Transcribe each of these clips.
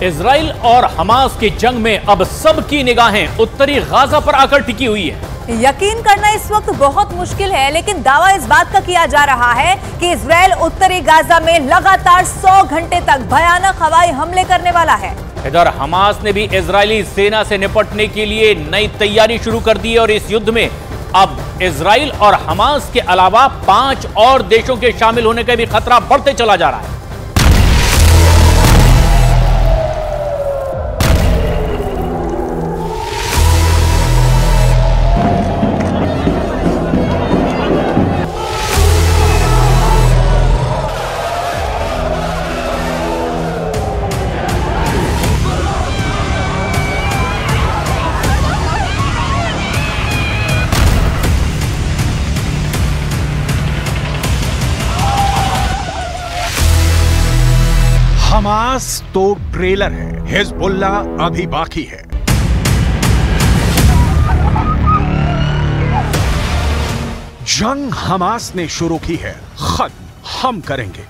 Israel और Hamas की जंग में अब सबकी निगाहें उत्तरी गाजा पर आकर टिकी हुई है। यकीन करना इस वक्त बहुत मुश्किल है, लेकिन दावा इस बात का किया जा रहा है कि इजराइल उत्तरी गाजा में लगातार 100 घंटे तक भयानक हवाई हमले करने वाला है। इधर हमास ने भी इजरायली सेना से निपटने के लिए नई तैयारी शुरू कर दी है और इस युद्ध में अब इजराइल और हमास के अलावा 5 और देशों के शामिल होने का भी खतरा बढ़ते चला जा रहा है। हमास तो ट्रेलर है, हिजबुल्लाह अभी बाकी है। जंग हमास ने शुरू की है, खत्म हम करेंगे।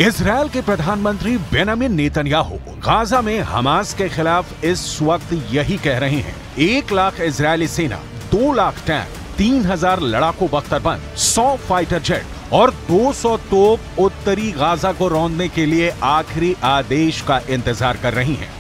इजराइल के प्रधानमंत्री बेंजामिन नेतन्याहू गाजा में हमास के खिलाफ इस वक्त यही कह रहे हैं। 1 लाख इजरायली सेना, 2 लाख टैंक, 3000 लड़ाकू बख्तरबंद, 100 फाइटर जेट और 200 तोप उत्तरी गाजा को रौंदने के लिए आखिरी आदेश का इंतजार कर रही हैं।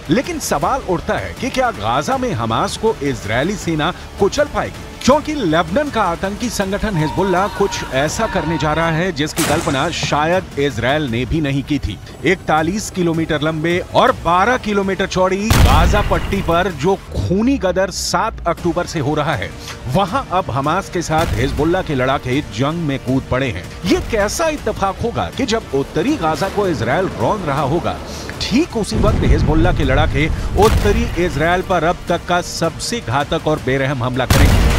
लेकिन सवाल उठता है कि क्या गाजा में हमास को इजरायली सेना कुचल पाएगी? क्योंकि लेबनान का आतंकी संगठन हिजबुल्लाह कुछ ऐसा करने जा रहा है जिसकी कल्पना शायद इजराइल ने भी नहीं की थी। 41 किलोमीटर लंबे और 12 किलोमीटर चौड़ी गाजा पट्टी पर जो खूनी गदर 7 अक्टूबर से हो रहा है, वहां अब हमास के साथ हिजबुल्लाह के लड़ाके जंग में कूद पड़े हैं। ये कैसा इत्तेफाक होगा कि जब उत्तरी गाजा को इजराइल रौंद रहा होगा, ठीक उसी वक्त हिजबुल्लाह के लड़ाके उत्तरी इजराइल पर अब तक का सबसे घातक और बेरहम हमला करेंगे।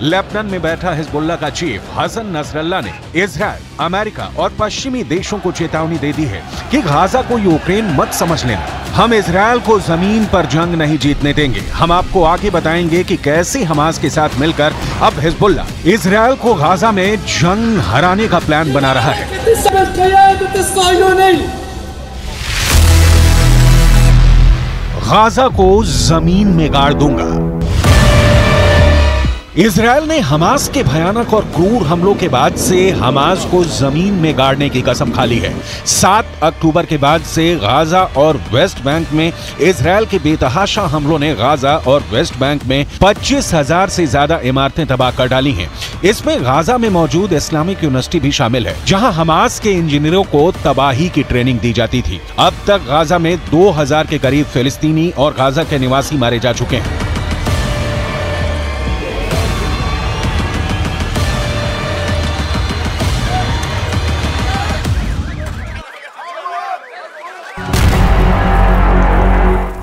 लेबनान में बैठा हिजबुल्लाह का चीफ हसन नसरल्लाह ने इजराइल, अमेरिका और पश्चिमी देशों को चेतावनी दे दी है कि गाजा को यूक्रेन मत समझ लेना। हम इजराइल को जमीन पर जंग नहीं जीतने देंगे। हम आपको आगे बताएंगे कि कैसे हमास के साथ मिलकर अब हिजबुल्लाह इजराइल को गाजा में जंग हराने का प्लान बना रहा है। गाजा को जमीन में गाड़ दूंगा। इजराइल ने हमास के भयानक और क्रूर हमलों के बाद से हमास को जमीन में गाड़ने की कसम खा ली है। 7 अक्टूबर के बाद से गाजा और वेस्ट बैंक में इजराइल के बेतहाशा हमलों ने गाजा और वेस्ट बैंक में 25,000 से ज्यादा इमारतें तबाह कर डाली हैं। इसमें गाजा में मौजूद इस्लामिक यूनिवर्सिटी भी शामिल है, जहां हमास के इंजीनियरों को तबाही की ट्रेनिंग दी जाती थी। अब तक गाजा में 2000 के करीब फिलिस्तीनी और गाजा के निवासी मारे जा चुके हैं।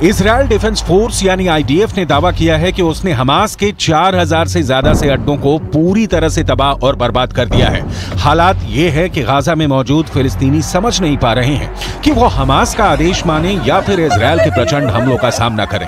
इजराइल डिफेंस फोर्स यानी आईडीएफ ने दावा किया है कि उसने हमास के 4000 से ज्यादा से अड्डों को पूरी तरह से तबाह और बर्बाद कर दिया है। हालात ये है कि गाजा में मौजूद फिलिस्तीनी समझ नहीं पा रहे हैं कि वो हमास का आदेश माने या फिर इजराइल के प्रचंड हमलों का सामना करें।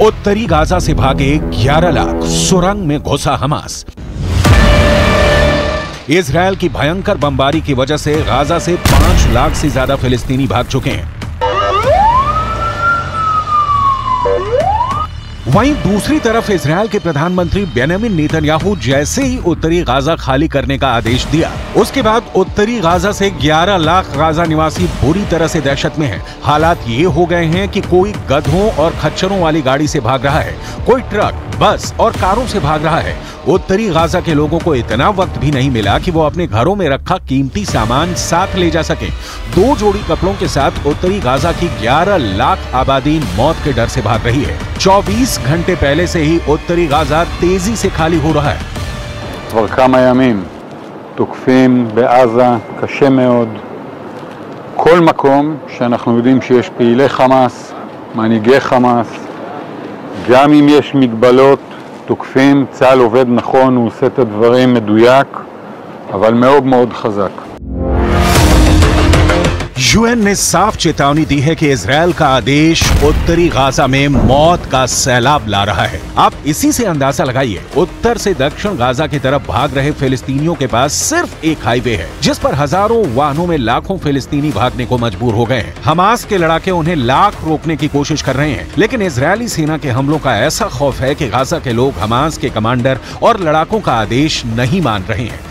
उत्तरी गाजा से भागे 11 लाख, सुरंग में घुसा हमास। इजराइल की भयंकर बमबारी की वजह से गाजा से 5 लाख से ज्यादा फिलिस्तीनी भाग चुके हैं। वहीं दूसरी तरफ इजराइल के प्रधानमंत्री बेंजामिन नेतन्याहू जैसे ही उत्तरी गाजा खाली करने का आदेश दिया, उसके बाद उत्तरी गाजा से 11 लाख गाजा निवासी बुरी तरह से दहशत में हैं। हालात ये हो गए हैं कि कोई गधों और खच्चरों वाली गाड़ी से भाग रहा है, कोई ट्रक, बस और कारों से भाग रहा है। उत्तरी गाजा के लोगों को इतना वक्त भी नहीं मिला कि वो अपने घरों में रखा कीमती सामान साथ ले जा सके। 2 जोड़ी कपड़ों के साथ उत्तरी गाजा की 11 लाख आबादी मौत के डर से भाग रही है। 24 घंटे पहले से ही उत्तरी गाजा तेजी से खाली हो रहा है। כבר כמה ימים תוקפים בעזה קשה מאוד. כל מקום שאנחנו יודעים שיש פעילי חמאס, מנהיגי חמאס, גם אם יש מגבלות, תוקפים. צה"ל עובד נכון, הוא עושה את הדברים מדויק, אבל מאוד מאוד חזק. यूएन ने साफ चेतावनी दी है कि इजरायल का आदेश उत्तरी गाजा में मौत का सैलाब ला रहा है। आप इसी से अंदाजा लगाइए, उत्तर से दक्षिण गाजा की तरफ भाग रहे फिलिस्तीनियों के पास सिर्फ एक हाईवे है, जिस पर हजारों वाहनों में लाखों फिलिस्तीनी भागने को मजबूर हो गए हैं। हमास के लड़ाके उन्हें लाख रोकने की कोशिश कर रहे हैं, लेकिन इजरायली सेना के हमलों का ऐसा खौफ है कि गाजा के लोग हमास के कमांडर और लड़ाकों का आदेश नहीं मान रहे हैं।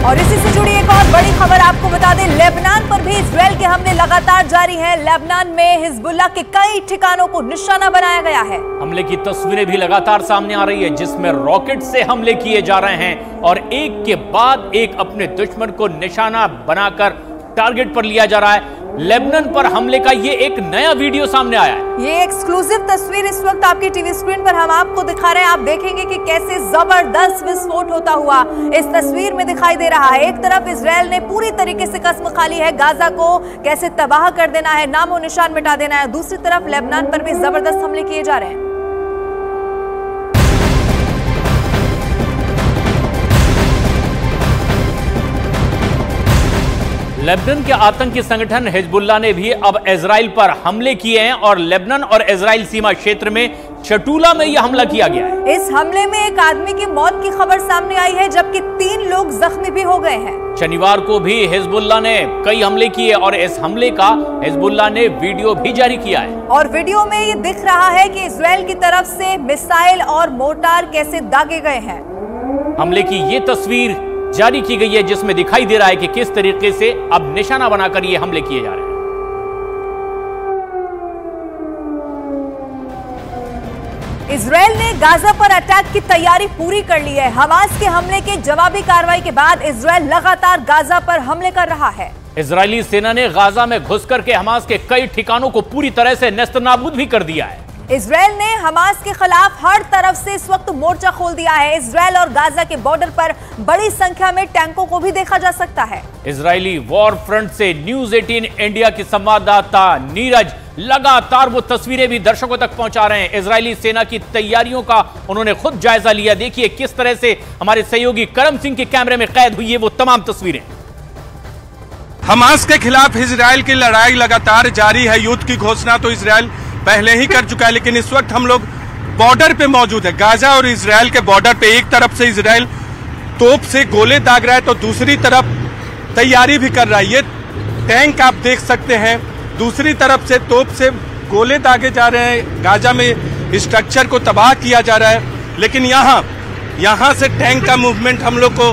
और इसी से जुड़ी एक और बड़ी खबर आपको बता दें, लेबनान पर भी इजरायल के हमले लगातार जारी हैं। लेबनान में हिजबुल्लाह के कई ठिकानों को निशाना बनाया गया है। हमले की तस्वीरें भी लगातार सामने आ रही है, जिसमें रॉकेट से हमले किए जा रहे हैं और एक के बाद एक अपने दुश्मन को निशाना बनाकर टारगेट पर लिया जा रहा है। लेबनान पर हमले का ये एक नया वीडियो सामने आया है। ये एक्सक्लूसिव तस्वीर इस वक्त आपकी टीवी स्क्रीन पर हम आपको दिखा रहे हैं। आप देखेंगे कि कैसे जबरदस्त विस्फोट होता हुआ इस तस्वीर में दिखाई दे रहा है। एक तरफ इजरायल ने पूरी तरीके से कसम खा ली है, गाजा को कैसे तबाह कर देना है, नामो निशान मिटा देना है। दूसरी तरफ लेबनान पर भी जबरदस्त हमले किए जा रहे हैं। लेबनान के आतंकी संगठन हिजबुल्लाह ने भी अब इजराइल पर हमले किए हैं और लेबनान और इजराइल सीमा क्षेत्र में चटूला में यह हमला किया गया है। इस हमले में एक आदमी की मौत की खबर सामने आई है, जबकि 3 लोग जख्मी भी हो गए हैं। शनिवार को भी हिजबुल्लाह ने कई हमले किए और इस हमले का हिजबुल्लाह ने वीडियो भी जारी किया है। और वीडियो में ये दिख रहा है कि इजराइल की तरफ से मिसाइल और मोर्टार कैसे दागे गए हैं। हमले की ये तस्वीर जारी की गई है, जिसमें दिखाई दे रहा है कि किस तरीके से अब निशाना बनाकर ये हमले किए जा रहे हैं। इजरायल ने गाजा पर अटैक की तैयारी पूरी कर ली है। हमास के हमले के जवाबी कार्रवाई के बाद इजरायल लगातार गाजा पर हमले कर रहा है। इजरायली सेना ने गाजा में घुस करके हमास के कई ठिकानों को पूरी तरह से नेस्तनाबूद भी कर दिया है। इजरायल ने हमास के खिलाफ हर तरफ से इस वक्त मोर्चा खोल दिया है। इजरायल और गाजा के बॉर्डर पर बड़ी संख्या में टैंकों को भी देखा जा सकता है। इजरायली वॉर फ्रंट से न्यूज 18 इंडिया की संवाददाता नीरज लगातार वो तस्वीरें भी दर्शकों तक पहुंचा रहे हैं। इजरायली सेना की तैयारियों का उन्होंने खुद जायजा लिया। देखिए किस तरह से हमारे सहयोगी करम सिंह के कैमरे में कैद हुई है वो तमाम तस्वीरें। हमास के खिलाफ इजरायल की लड़ाई लगातार जारी है। युद्ध की घोषणा तो इजरायल पहले ही कर चुका है, लेकिन इस वक्त हम लोग बॉर्डर पे मौजूद है। गाजा और इजरायल के बॉर्डर पे एक तरफ से इजरायल तोप से गोले दाग रहा है तो दूसरी तरफ तैयारी भी कर रहा है। ये टैंक आप देख सकते हैं, दूसरी तरफ से तोप से गोले दागे जा रहे हैं। गाजा में स्ट्रक्चर को तबाह किया जा रहा है, लेकिन यहाँ से टैंक का मूवमेंट हम लोग को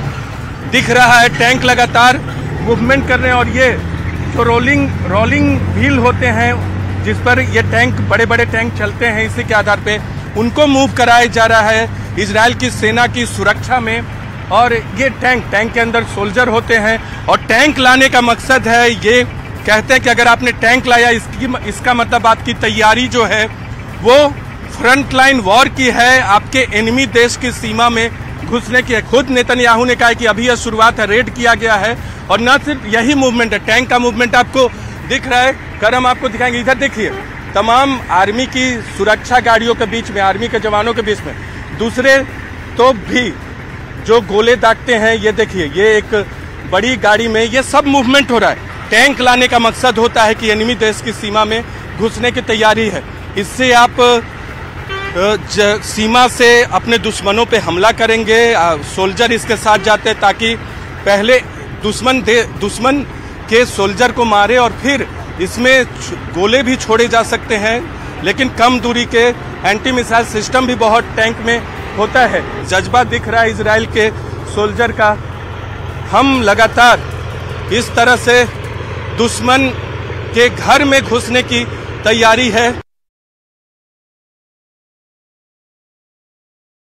दिख रहा है। टैंक लगातार मूवमेंट कर रहे हैं और ये जो रोलिंग व्हील होते हैं जिस पर ये टैंक बड़े बड़े टैंक चलते हैं, इसी के आधार पे उनको मूव कराया जा रहा है इजरायल की सेना की सुरक्षा में। और ये टैंक के अंदर सोल्जर होते हैं और टैंक लाने का मकसद है, ये कहते हैं कि अगर आपने टैंक लाया इसका मतलब आपकी तैयारी जो है वो फ्रंट लाइन वॉर की है, आपके एनिमी देश की सीमा में घुसने की है। खुद नेतन्याहू ने कहा है कि अभी यह शुरुआत है, रेड किया गया है। और न सिर्फ यही मूवमेंट है, टैंक का मूवमेंट आपको दिख रहा है। करम आपको दिखाएंगे, इधर देखिए तमाम आर्मी की सुरक्षा गाड़ियों के बीच में, आर्मी के जवानों के बीच में दूसरे तोप भी जो गोले दागते हैं, ये देखिए ये एक बड़ी गाड़ी में ये सब मूवमेंट हो रहा है। टैंक लाने का मकसद होता है कि एनिमी देश की सीमा में घुसने की तैयारी है। इससे आप सीमा से अपने दुश्मनों पे हमला करेंगे। सोल्जर इसके साथ जाते हैं ताकि पहले दुश्मन के सोल्जर को मारे और फिर इसमें गोले भी छोड़े जा सकते हैं, लेकिन कम दूरी के एंटी मिसाइल सिस्टम भी बहुत टैंक में होता है। जज्बा दिख रहा है इजराइल के सोल्जर का। हम लगातार इस तरह से दुश्मन के घर में घुसने की तैयारी है।